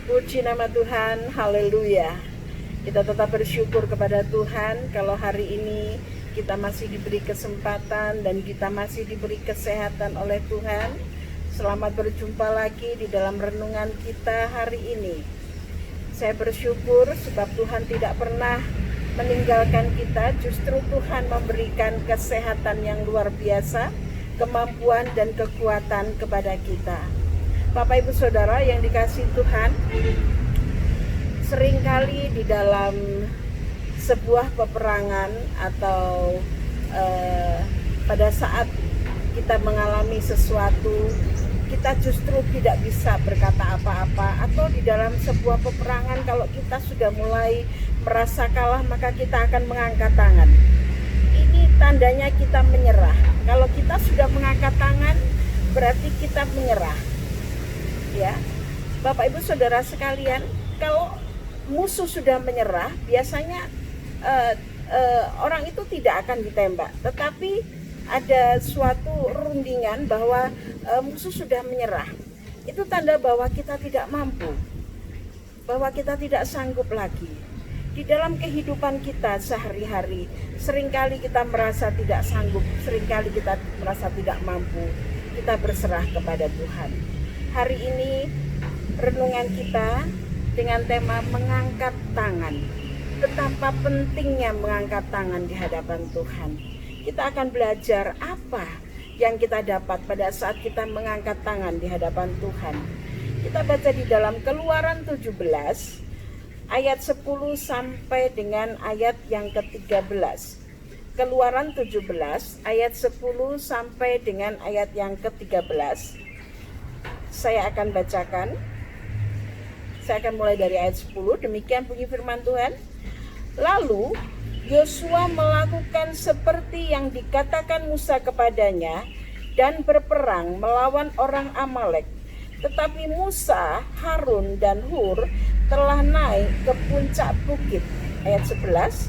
Puji nama Tuhan, haleluya. Kita tetap bersyukur kepada Tuhan kalau hari ini kita masih diberi kesempatan dan kita masih diberi kesehatan oleh Tuhan. Selamat berjumpa lagi di dalam renungan kita hari ini. Saya bersyukur sebab Tuhan tidak pernah meninggalkan kita, justru Tuhan memberikan kesehatan yang luar biasa, kemampuan dan kekuatan kepada kita. Bapak Ibu Saudara yang dikasihi Tuhan, seringkali di dalam sebuah peperangan atau pada saat kita mengalami sesuatu, kita justru tidak bisa berkata apa-apa, atau di dalam sebuah peperangan kalau kita sudah mulai merasa kalah, maka kita akan mengangkat tangan. Ini tandanya kita menyerah. Kalau kita sudah mengangkat tangan, berarti kita menyerah. Ya, Bapak Ibu Saudara sekalian, kalau musuh sudah menyerah, biasanya orang itu tidak akan ditembak, tetapi ada suatu rundingan bahwa musuh sudah menyerah. Itu tanda bahwa kita tidak mampu, bahwa kita tidak sanggup lagi. Di dalam kehidupan kita sehari-hari, seringkali kita merasa tidak sanggup, seringkali kita merasa tidak mampu. Kita berserah kepada Tuhan. Hari ini renungan kita dengan tema mengangkat tangan. Betapa pentingnya mengangkat tangan di hadapan Tuhan. Kita akan belajar apa yang kita dapat pada saat kita mengangkat tangan di hadapan Tuhan. Kita baca di dalam Keluaran 17 ayat 10 sampai dengan ayat yang ke-13. Keluaran 17 ayat 10 sampai dengan ayat yang ke-13. Saya akan bacakan. Saya akan mulai dari ayat 10. Demikian bunyi firman Tuhan. Lalu Yosua melakukan seperti yang dikatakan Musa kepadanya dan berperang melawan orang Amalek. Tetapi Musa, Harun dan Hur telah naik ke puncak bukit. Ayat 11.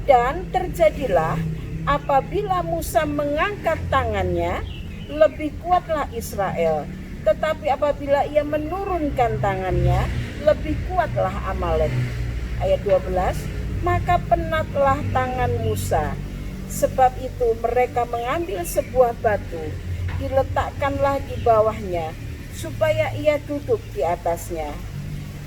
Dan terjadilah apabila Musa mengangkat tangannya, lebih kuatlah Israel. Tetapi apabila ia menurunkan tangannya, lebih kuatlah Amalek. Ayat 12. Maka penatlah tangan Musa. Sebab itu mereka mengambil sebuah batu, diletakkanlah di bawahnya, supaya ia duduk di atasnya.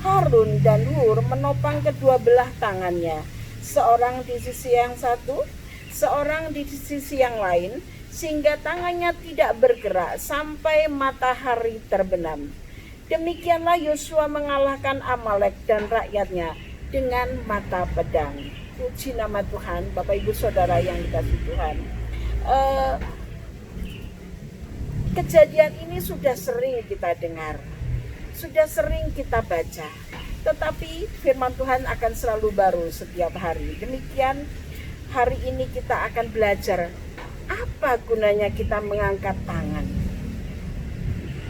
Harun dan Hur menopang kedua belah tangannya, seorang di sisi yang satu, seorang di sisi yang lain, sehingga tangannya tidak bergerak sampai matahari terbenam. Demikianlah Yosua mengalahkan Amalek dan rakyatnya dengan mata pedang. Puji nama Tuhan, Bapak Ibu Saudara yang dikasihi Tuhan. Kejadian ini sudah sering kita dengar, sudah sering kita baca, tetapi firman Tuhan akan selalu baru setiap hari. Demikian hari ini kita akan belajar apa gunanya kita mengangkat tangan.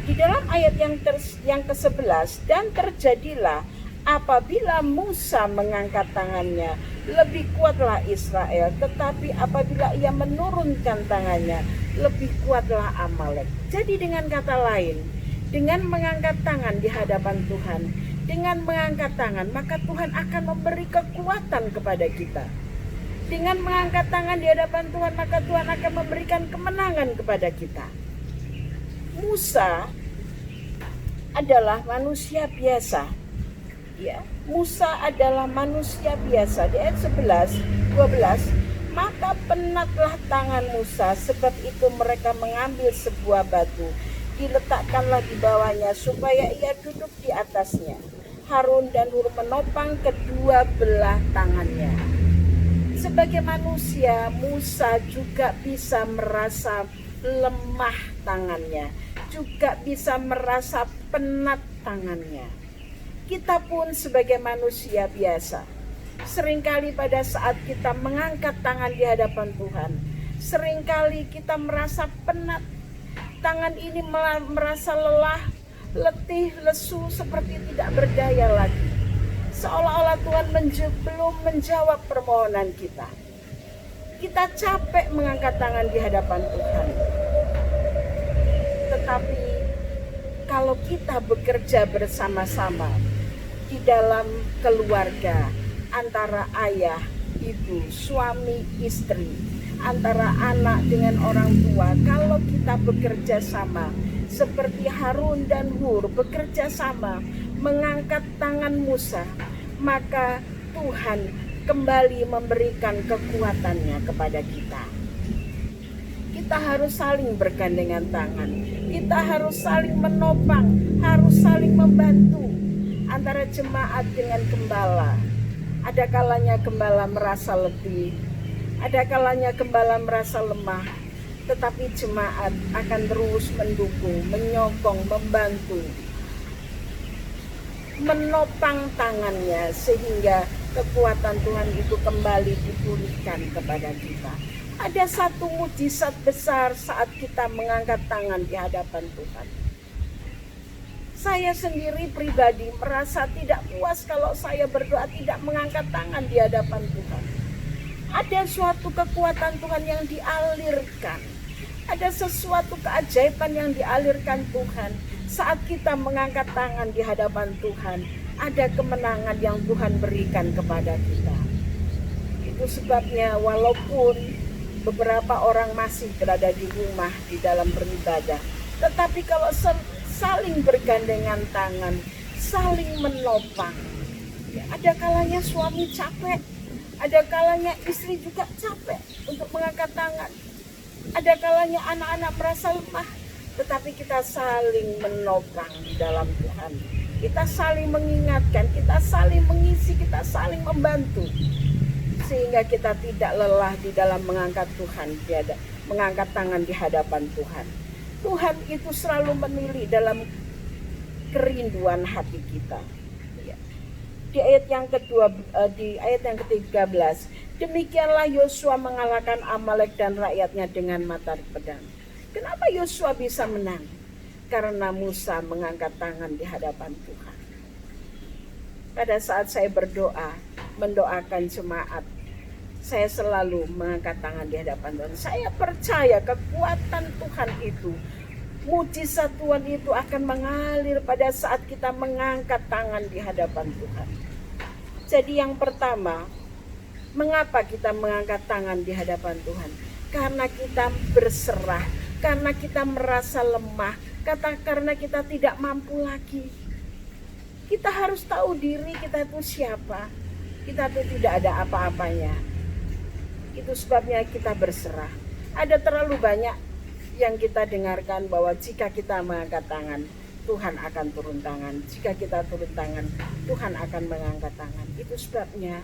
Di dalam ayat yang ke-11, dan terjadilah apabila Musa mengangkat tangannya, lebih kuatlah Israel. Tetapi apabila ia menurunkan tangannya, lebih kuatlah Amalek. Jadi dengan kata lain, dengan mengangkat tangan di hadapan Tuhan, dengan mengangkat tangan, maka Tuhan akan memberi kekuatan kepada kita. Dengan mengangkat tangan di hadapan Tuhan, maka Tuhan akan memberikan kemenangan kepada kita. Musa adalah manusia biasa. Ya, Musa adalah manusia biasa. Di ayat 12, maka penatlah tangan Musa, sebab itu mereka mengambil sebuah batu, diletakkanlah di bawahnya, supaya ia duduk di atasnya. Harun dan Hur menopang kedua belah tangannya. Sebagai manusia, Musa juga bisa merasa lemah tangannya, juga bisa merasa penat tangannya. Kita pun sebagai manusia biasa, seringkali pada saat kita mengangkat tangan di hadapan Tuhan, seringkali kita merasa penat. Tangan ini merasa lelah, letih, lesu, seperti tidak berdaya lagi. Seolah-olah Tuhan belum menjawab permohonan kita. Kita capek mengangkat tangan di hadapan Tuhan. Tetapi kalau kita bekerja bersama-sama, di dalam keluarga, antara ayah, ibu, suami, istri, antara anak dengan orang tua. Kalau kita bekerja sama seperti Harun dan Hur bekerja sama mengangkat tangan Musa, maka Tuhan kembali memberikan kekuatannya kepada kita. Kita harus saling bergandengan tangan, kita harus saling menopang, harus saling membantu antara jemaat dengan gembala. Ada kalanya gembala merasa letih, ada kalanya gembala merasa lemah, tetapi jemaat akan terus mendukung, menyokong, membantu, menopang tangannya sehingga kekuatan Tuhan itu kembali dipulihkan kepada kita. Ada satu mujizat besar saat kita mengangkat tangan di hadapan Tuhan. Saya sendiri pribadi merasa tidak puas kalau saya berdoa tidak mengangkat tangan di hadapan Tuhan. Ada suatu kekuatan Tuhan yang dialirkan. Ada sesuatu keajaiban yang dialirkan Tuhan saat kita mengangkat tangan di hadapan Tuhan. Ada kemenangan yang Tuhan berikan kepada kita. Itu sebabnya walaupun beberapa orang masih berada di rumah di dalam beribadah, tetapi kalau saling bergandengan tangan, saling menopang, ya, ada kalanya suami capek, ada kalanya istri juga capek untuk mengangkat tangan, ada kalanya anak-anak merasa lemah, tetapi kita saling menopang di dalam Tuhan. Kita saling mengingatkan, kita saling mengisi, kita saling membantu, sehingga kita tidak lelah di dalam mengangkat mengangkat tangan di hadapan Tuhan. Tuhan itu selalu menilik dalam kerinduan hati kita. Di ayat yang kedua, di ayat yang ke-13, demikianlah Yosua mengalahkan Amalek dan rakyatnya dengan mata pedang. Kenapa Yosua bisa menang? Karena Musa mengangkat tangan di hadapan Tuhan. Pada saat saya berdoa, mendoakan jemaat, saya selalu mengangkat tangan di hadapan Tuhan. Saya percaya kekuatan Tuhan itu, mujizat Tuhan itu akan mengalir pada saat kita mengangkat tangan di hadapan Tuhan. Jadi yang pertama, mengapa kita mengangkat tangan di hadapan Tuhan? Karena kita berserah, karena kita merasa lemah, karena kita tidak mampu lagi. Kita harus tahu diri kita itu siapa. Kita itu tidak ada apa-apanya. Itu sebabnya kita berserah. Ada terlalu banyak yang kita dengarkan bahwa jika kita mengangkat tangan, Tuhan akan turun tangan. Jika kita turun tangan, Tuhan akan mengangkat tangan. Itu sebabnya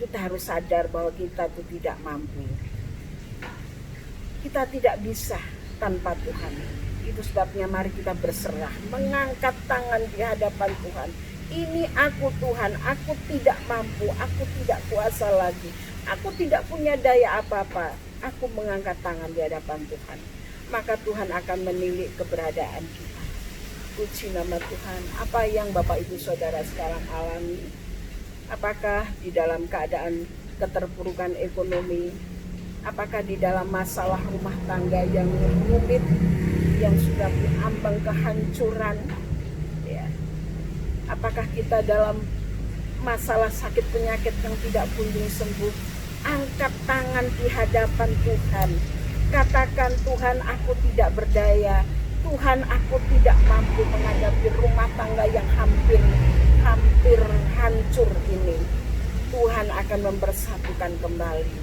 kita harus sadar bahwa kita itu tidak mampu. Kita tidak bisa tanpa Tuhan. Itu sebabnya mari kita berserah, mengangkat tangan di hadapan Tuhan. Ini aku Tuhan, aku tidak mampu, aku tidak kuasa lagi. Aku tidak punya daya apa-apa. Aku mengangkat tangan di hadapan Tuhan. Maka Tuhan akan menilik keberadaan kita. Puji nama Tuhan. Apa yang Bapak Ibu Saudara sekarang alami? Apakah di dalam keadaan keterpurukan ekonomi? Apakah di dalam masalah rumah tangga yang rumit, yang sudah ambang kehancuran? Ya. Apakah kita dalam masalah sakit penyakit yang tidak kunjung sembuh? Angkat tangan di hadapan Tuhan. Katakan, Tuhan, aku tidak berdaya. Tuhan, aku tidak mampu menghadapi rumah tangga yang hampir hancur ini. Tuhan akan mempersatukan kembali.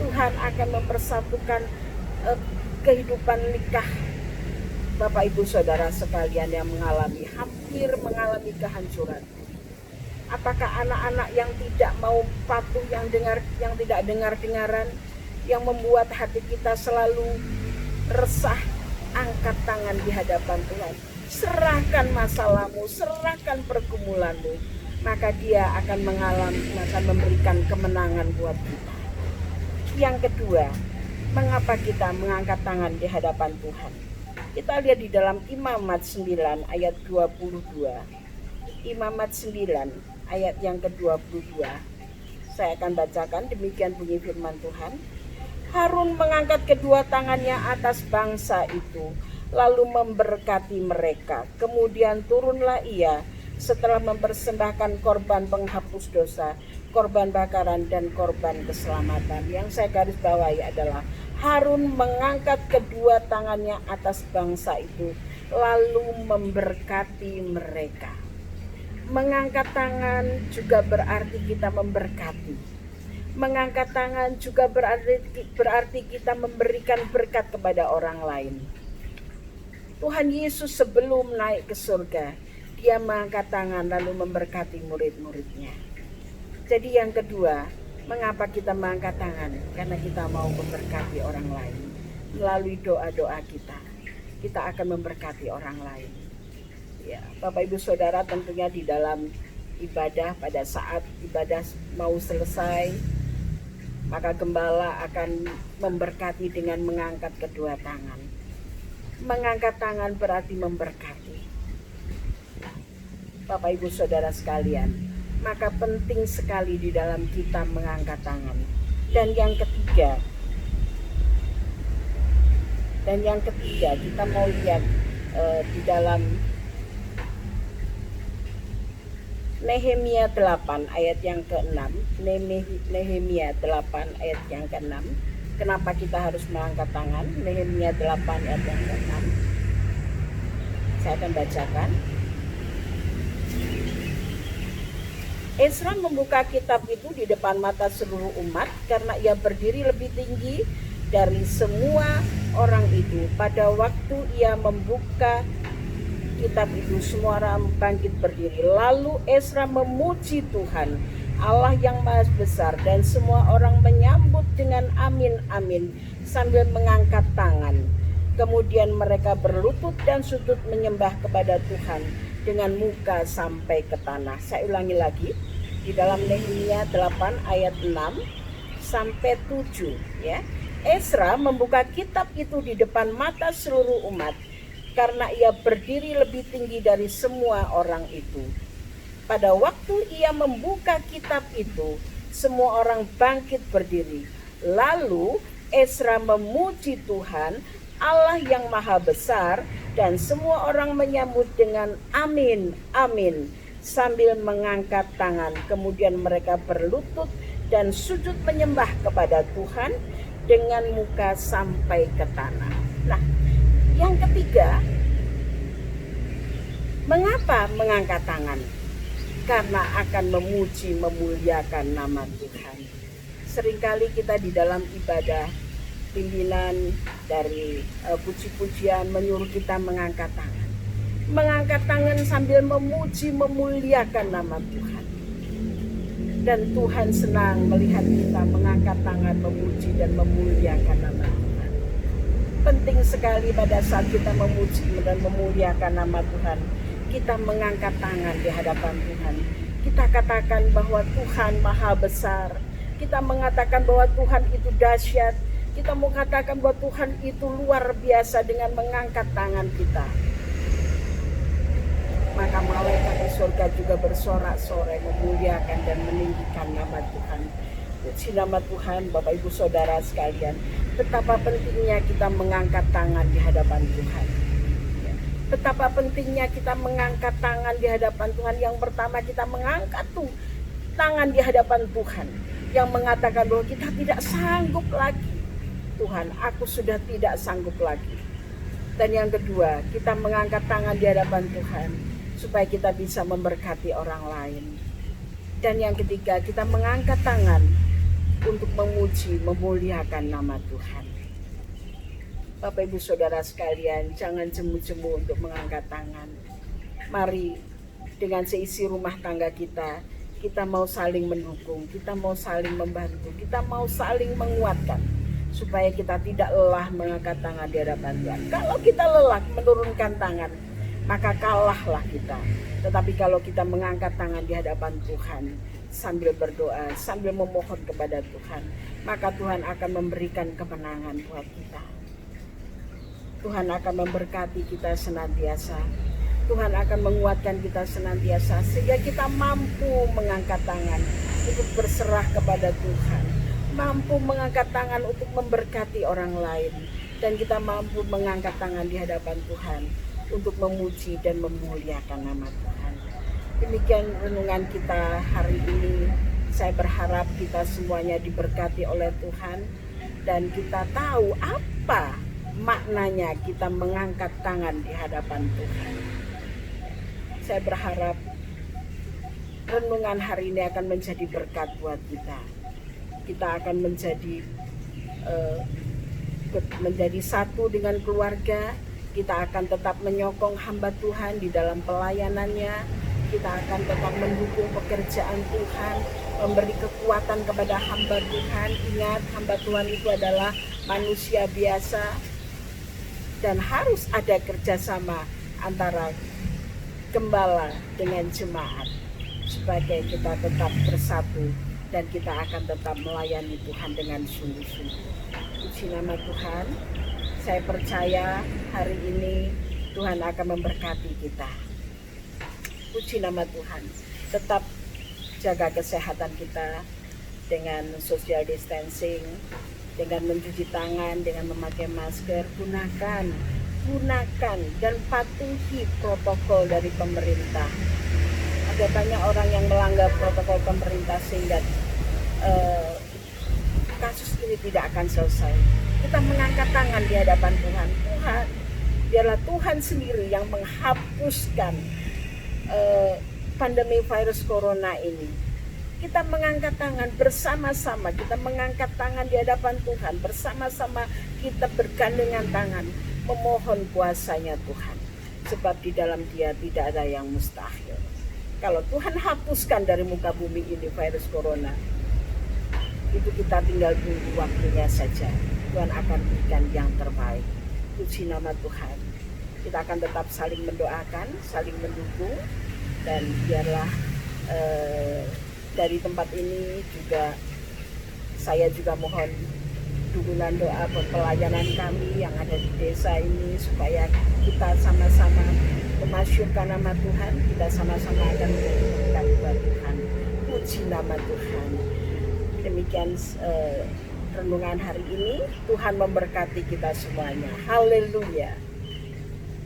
Tuhan akan mempersatukan kehidupan nikah Bapak Ibu Saudara sekalian yang hampir mengalami kehancuran. Apakah anak-anak yang tidak mau patuh, yang tidak dengar-dengaran, yang membuat hati kita selalu resah? Angkat tangan di hadapan Tuhan. Serahkan masalahmu, serahkan pergumulanmu, maka Dia akan memberikan kemenangan buat kita. Yang kedua, mengapa kita mengangkat tangan di hadapan Tuhan? Kita lihat di dalam Imamat 9 ayat 22. Imamat 9 ayat yang ke-22. Saya akan bacakan, demikian bunyi firman Tuhan. Harun mengangkat kedua tangannya atas bangsa itu, lalu memberkati mereka. Kemudian turunlah ia setelah mempersembahkan korban penghapus dosa, korban bakaran, dan korban keselamatan. Yang saya garis bawahi adalah Harun mengangkat kedua tangannya atas bangsa itu, lalu memberkati mereka. Mengangkat tangan juga berarti kita memberkati. Mengangkat tangan juga berarti kita memberikan berkat kepada orang lain. Tuhan Yesus sebelum naik ke surga, dia mengangkat tangan lalu memberkati murid-muridnya. Jadi yang kedua, mengapa kita mengangkat tangan? Karena kita mau memberkati orang lain. Melalui doa-doa kita akan memberkati orang lain. Ya, Bapak Ibu Saudara, tentunya di dalam ibadah, pada saat ibadah mau selesai, maka gembala akan memberkati dengan mengangkat kedua tangan. Mengangkat tangan berarti memberkati. Bapak Ibu Saudara sekalian, maka penting sekali di dalam kita mengangkat tangan. Dan yang ketiga kita mau lihat di dalam Nehemia 8 ayat yang ke-6. Nehemia 8 ayat yang ke-6. Kenapa kita harus mengangkat tangan? Nehemia 8 ayat yang ke-6. Saya akan bacakan. Ezra membuka kitab itu di depan mata seluruh umat karena ia berdiri lebih tinggi dari semua orang itu. Pada waktu ia membuka kitab itu, semua orang bangkit berdiri. Lalu Ezra memuji Tuhan Allah yang Maha Besar, dan semua orang menyambut dengan amin amin sambil mengangkat tangan. Kemudian mereka berlutut dan sujud menyembah kepada Tuhan dengan muka sampai ke tanah. Saya ulangi lagi, di dalam Nehemia 8 ayat 6 sampai 7 ya. Ezra membuka kitab itu di depan mata seluruh umat karena ia berdiri lebih tinggi dari semua orang itu. Pada waktu ia membuka kitab itu, semua orang bangkit berdiri. Lalu Ezra memuji Tuhan Allah yang Maha Besar, dan semua orang menyambut dengan amin, amin sambil mengangkat tangan. Kemudian mereka berlutut dan sujud menyembah kepada Tuhan dengan muka sampai ke tanah. Nah, yang ketiga, mengapa mengangkat tangan? Karena akan memuji, memuliakan nama Tuhan. Seringkali kita di dalam ibadah, pimpinan dari puji-pujian menyuruh kita mengangkat tangan. Mengangkat tangan sambil memuji, memuliakan nama Tuhan. Dan Tuhan senang melihat kita mengangkat tangan, memuji dan memuliakan nama Tuhan. Penting sekali pada saat kita memuji dan memuliakan nama Tuhan, kita mengangkat tangan di hadapan Tuhan. Kita katakan bahwa Tuhan Maha Besar. Kita mengatakan bahwa Tuhan itu dahsyat. Kita mau katakan bahwa Tuhan itu luar biasa dengan mengangkat tangan kita. Maka malaikat di surga juga bersorak-sorai memuliakan dan meninggikan nama Tuhan. Puji nama Tuhan, Bapak Ibu Saudara sekalian. Betapa pentingnya kita mengangkat tangan di hadapan Tuhan. Betapa pentingnya kita mengangkat tangan di hadapan Tuhan. Yang pertama, kita mengangkat tangan di hadapan Tuhan, yang mengatakan bahwa kita tidak sanggup lagi. Tuhan, aku sudah tidak sanggup lagi. Dan yang kedua, kita mengangkat tangan di hadapan Tuhan supaya kita bisa memberkati orang lain. Dan yang ketiga, kita mengangkat tangan untuk memuji, memuliakan nama Tuhan. Bapak Ibu Saudara sekalian, jangan jemu-jemu untuk mengangkat tangan. Mari dengan seisi rumah tangga kita mau saling mendukung, kita mau saling membantu, kita mau saling menguatkan supaya kita tidak lelah mengangkat tangan di hadapan Tuhan. Kalau kita lelah menurunkan tangan, maka kalahlah kita. Tetapi kalau kita mengangkat tangan di hadapan Tuhan sambil berdoa, sambil memohon kepada Tuhan, maka Tuhan akan memberikan kemenangan buat kita. Tuhan akan memberkati kita senantiasa. Tuhan akan menguatkan kita senantiasa sehingga kita mampu mengangkat tangan untuk berserah kepada Tuhan, mampu mengangkat tangan untuk memberkati orang lain, dan kita mampu mengangkat tangan di hadapan Tuhan untuk memuji dan memuliakan nama Tuhan. Demikian renungan kita hari ini. Saya berharap kita semuanya diberkati oleh Tuhan dan kita tahu apa maknanya kita mengangkat tangan di hadapan Tuhan. Saya berharap renungan hari ini akan menjadi berkat buat kita. Kita akan menjadi satu dengan keluarga. Kita akan tetap menyokong hamba Tuhan di dalam pelayanannya. Kita akan tetap mendukung pekerjaan Tuhan, memberi kekuatan kepada hamba Tuhan. Ingat, hamba Tuhan itu adalah manusia biasa dan harus ada kerjasama antara gembala dengan jemaat supaya kita tetap bersatu dan kita akan tetap melayani Tuhan dengan sungguh-sungguh. Puji nama Tuhan. Saya percaya hari ini Tuhan akan memberkati kita. Puji nama Tuhan. Tetap jaga kesehatan kita dengan social distancing, dengan mencuci tangan, dengan memakai masker. Gunakan dan patuhi protokol dari pemerintah. Ada banyak orang yang melanggar protokol pemerintah sehingga kasus ini tidak akan selesai. Kita mengangkat tangan di hadapan Tuhan. Tuhan, biarlah Tuhan sendiri yang menghapuskan pandemi virus corona ini. Kita mengangkat tangan bersama-sama, kita mengangkat tangan di hadapan Tuhan, bersama-sama kita bergandengan tangan memohon kuasanya Tuhan, sebab di dalam Dia tidak ada yang mustahil. Kalau Tuhan hapuskan dari muka bumi ini virus corona, itu kita tinggal tunggu waktunya saja. Tuhan akan berikan yang terbaik. Puji nama Tuhan. Kita akan tetap saling mendoakan, saling mendukung, dan biarlah dari tempat ini juga saya juga mohon dukungan doa pelayanan kami yang ada di desa ini supaya kita sama-sama memasyurkan nama Tuhan, kita sama-sama akan menyanyikan buat Tuhan. Puji nama Tuhan. Demikian renungan hari ini. Tuhan memberkati kita semuanya. Haleluya.